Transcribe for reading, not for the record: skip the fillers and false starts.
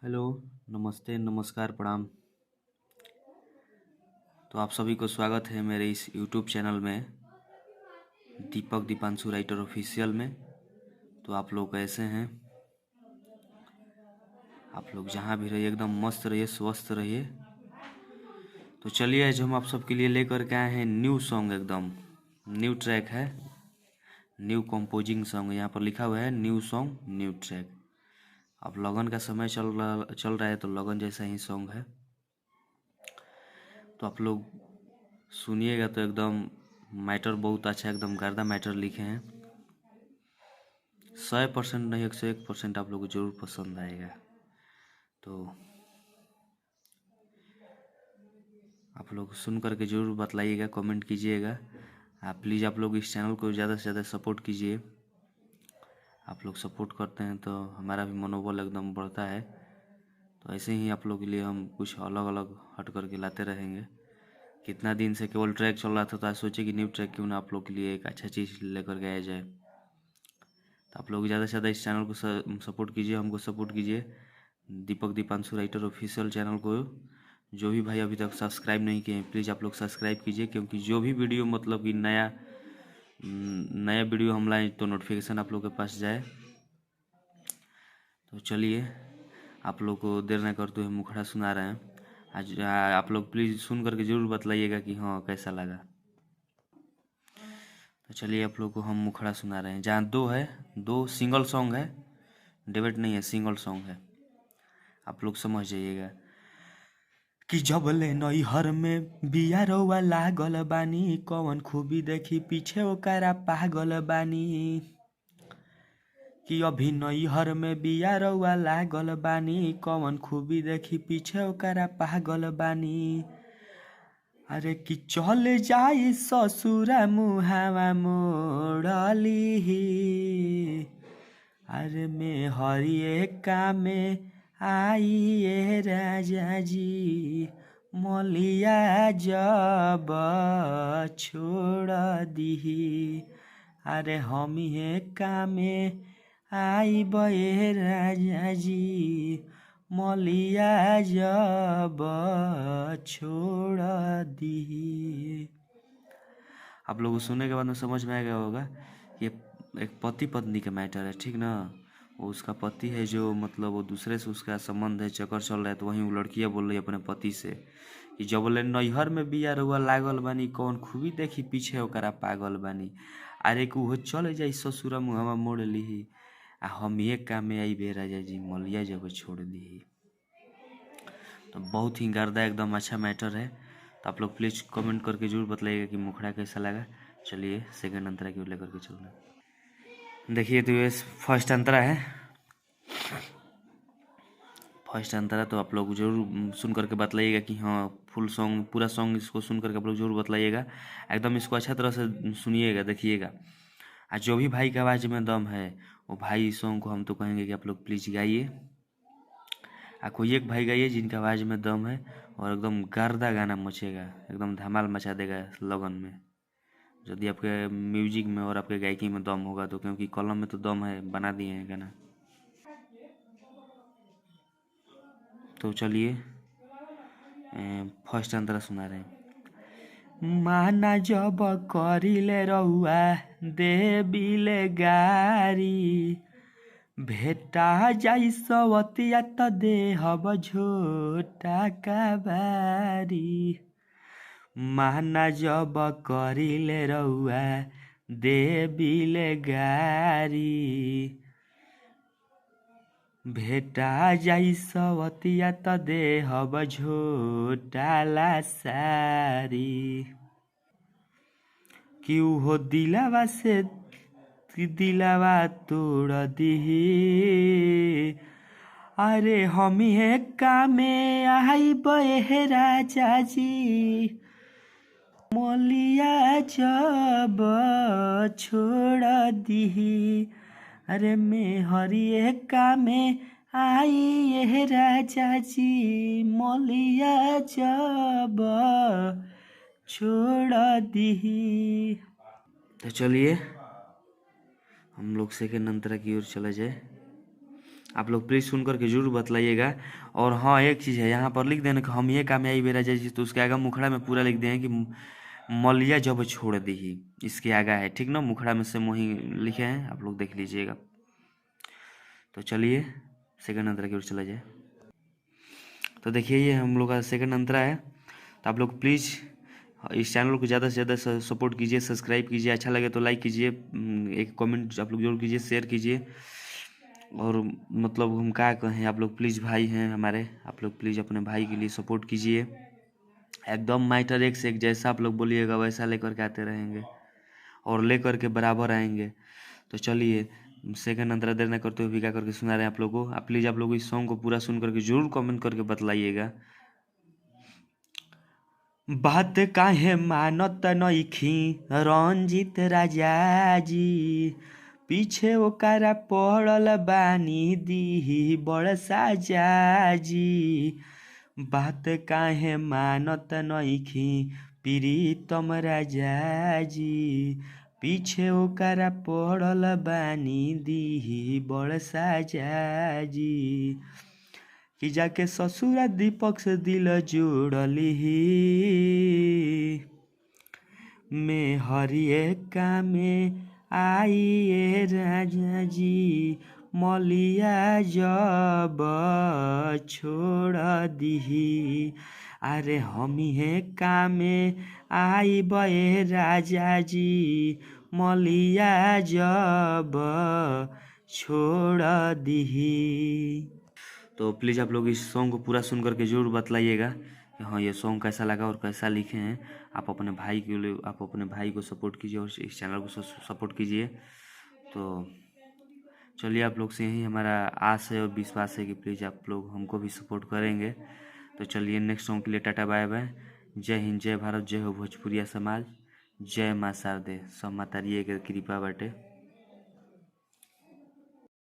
Hello, नमस्ते, नमस्कार, प्रणाम। तो आप सभी को स्वागत है मेरे इस यूट्यूब चैनल में, दीपक दीपांशु राइटर ऑफिशियल में। तो आप लोग कैसे हैं? आप लोग जहाँ भी रहिए एकदम मस्त रहिए, स्वस्थ रहिए। तो चलिए, आज हम आप सबके लिए लेकर के आए हैं न्यू सॉन्ग, एकदम न्यू ट्रैक है, न्यू कंपोजिंग सॉन्ग। यहाँ पर लिखा हुआ है न्यू सॉन्ग न्यू ट्रैक। अब लगन का समय चल रहा है, तो लगन जैसा ही सॉन्ग है। तो आप लोग सुनिएगा तो एकदम मैटर बहुत अच्छा, एकदम गर्दा मैटर लिखे हैं। 100% नहीं, 101% आप लोग को जरूर पसंद आएगा। तो आप लोग सुन करके जरूर बतलाइएगा, कमेंट कीजिएगा। आप प्लीज़ आप लोग इस चैनल को ज़्यादा से ज़्यादा सपोर्ट कीजिए। आप लोग सपोर्ट करते हैं तो हमारा भी मनोबल एकदम बढ़ता है। तो ऐसे ही आप लोग के लिए हम कुछ अलग अलग हट करके लाते रहेंगे। कितना दिन से केवल ट्रैक चल रहा था, तो आज सोचे कि न्यू ट्रैक क्यों ना आप लोग के लिए एक अच्छा चीज़ लेकर के आया जाए। तो आप लोग ज़्यादा से ज़्यादा इस चैनल को सपोर्ट कीजिए, हमको सपोर्ट कीजिए। दीपक दीपांशु राइटर ऑफिशियल चैनल को जो भी भाई अभी तक सब्सक्राइब नहीं किए हैं, प्लीज़ आप लोग सब्सक्राइब कीजिए, क्योंकि जो भी वीडियो मतलब कि नया वीडियो हम लाएँ तो नोटिफिकेशन आप लोग के पास जाए। तो चलिए, आप लोग को देर न करते हुए मुखड़ा सुना रहे हैं। आज आप लोग प्लीज़ सुन करके ज़रूर बतलाइएगा कि हाँ कैसा लगा। तो चलिए, आप लोग को हम मुखड़ा सुना रहे हैं, जहाँ दो सिंगल सॉन्ग है, डेबेट नहीं है, सिंगल सॉन्ग है। आप लोग समझ जाइएगा कि जबले नैहर में बिया रउआ लागल बानी, कौन खूबी देखी पीछे ओकरा पागल बानी। कि अभी नैहर में बिया रउआ लागल बानी, कौन खूबी देखी पीछे ओकरा पागल बानी। अरे कि चल जाई ससुरा मुहावा मोड़ली, अरे में हरिए कामे आई ये राजा जी, मलिया जब छोड़ दी। अरे हम ये कामे आई बे राजा जी, मलिया जब छोड़ दी। आप लोगों को सुनने के बाद में समझ में आ गया होगा, ये एक पति पत्नी का मैटर है, ठीक ना। वो उसका पति है, जो मतलब वो दूसरे से उसका संबंध है, चक्कर चल रहा है। तो वहीं वो लड़कियां बोल रही है अपने पति से कि जब बोले नैहर में बिया रउआ लागल बानी, कौन खूबी देखी पीछे ओकरा पागल बानी। अरे कि वो चल जाई ससुरा मुहवा मोड़ ली, आ हम ये काम में आई बे राजा जी, मलिया जब छोड़ दी। तो बहुत ही गर्दा एकदम अच्छा मैटर है। तो आप लोग प्लीज़ कमेंट करके जरूर बताइएगा कि मुखड़ा कैसा लगा। चलिए, सेकंड अंतरा की ओर लेकर के चल रहे हैं। देखिए, तो ये फर्स्ट अंतरा है। फर्स्ट अंतरा तो आप लोग जरूर सुन करके बतलाइएगा कि हाँ फुल सॉन्ग, पूरा सॉन्ग इसको सुन करके आप लोग जरूर बतलाइएगा। एकदम इसको अच्छा तरह से सुनिएगा, देखिएगा। आज जो भी भाई की आवाज़ में दम है, वो भाई इस सॉन्ग को हम तो कहेंगे कि आप लोग प्लीज़ गाइए। कोई एक भाई गाइए जिनका आवाज़ में दम है, और एकदम गर्दा गाना मचेगा, एकदम धमाल मचा देगा लगन में। यदि आपके म्यूजिक में और आपके गायकी में दम होगा तो, क्योंकि कलम में तो दम है, बना दिए हैं गाना। तो चलिए, फर्स्ट अंतरा सुना रहे हैं। माना जब करिले रउआ देबिले गारी, भेटा जाई सवतिया त देहब झोटा काबारी। माना जब करिले रउआ देबिले गारी, भेटा जाई सवतिया त देहब झोटा सारी। कि हो दिलावा से दिलावा तोड़ दी, अरे हम ये कामे आई बे राजा जी, मलिया जब छोड़ दी। अरे में हरिए कामे आई ये राजा जी, मलिया जब छोड़ दी। तो चलिए, हम लोग सेकेंड अंतरा की ओर चले जाए। आप लोग प्लीज़ सुन करके जरूर बतलाइएगा। और हाँ, एक चीज़ है, यहाँ पर लिख देना कि हम ये काम आई बेरा जी, तो उसके आगे मुखड़ा में पूरा लिख दें कि मलिया जब छोड़ दी, इसके आगे है, ठीक ना, मुखड़ा में से मोही लिखे हैं, आप लोग देख लीजिएगा। तो चलिए सेकंड अंतरा की ओर चला जाए। तो देखिए ये हम लोग का सेकंड अंतरा है। तो आप लोग प्लीज़ इस चैनल को ज़्यादा से ज़्यादा सपोर्ट कीजिए, सब्सक्राइब कीजिए, अच्छा लगे तो लाइक कीजिए, एक कमेंट आप लोग जरूर कीजिए, शेयर कीजिए। और मतलब हम क्या कहें, आप लोग प्लीज़ भाई हैं हमारे, आप लोग प्लीज़ अपने भाई के लिए सपोर्ट कीजिए। एकदम मैटर एक से एक, जैसा आप लोग बोलिएगा वैसा लेकर के आते रहेंगे और लेकर के बराबर आएंगे। तो चलिए सेकंड अंतरा देर न करते हुए भी क्या करके सुना रहे हैं आप लोगों को। आप प्लीज़ आप लोग इस सॉन्ग को पूरा सुन करके जरूर कमेंट करके बतलाइएगा। बात काहे मानत नइखी रंजीत राजा जी, पीछे ओकरा पड़ल बानी दी बड़ साजा जी। बात काहे मानत नइखी प्रीतम राजा जी, पीछे ओकरा पड़ल बानी दी बड़ साजा जी। कि जाके ससुरा दीपक से दिल जोड़ली में हरिए कामे आइए राजा जी, मलिया जब छोड़ दी। अरे हम हे कामे आई बे राजा जी, मलिया जब छोड़ दी। तो प्लीज़ आप लोग इस सॉन्ग को पूरा सुन करके ज़रूर बतलाइएगा कि हाँ ये सॉन्ग कैसा लगा और कैसा लिखे हैं। आप अपने भाई के लिए, आप अपने भाई को सपोर्ट कीजिए और इस चैनल को सपोर्ट कीजिए। तो चलिए आप लोग से यही हमारा आस है और विश्वास है कि प्लीज़ आप लोग हमको भी सपोर्ट करेंगे। तो चलिए नेक्स्ट सॉन्ग के लिए टाटा बाय बाय। जय हिंद, जय भारत, जय हो भोजपुरिया समाज, जय माँ शारदे, सब मातारिये के कृपा बाटे।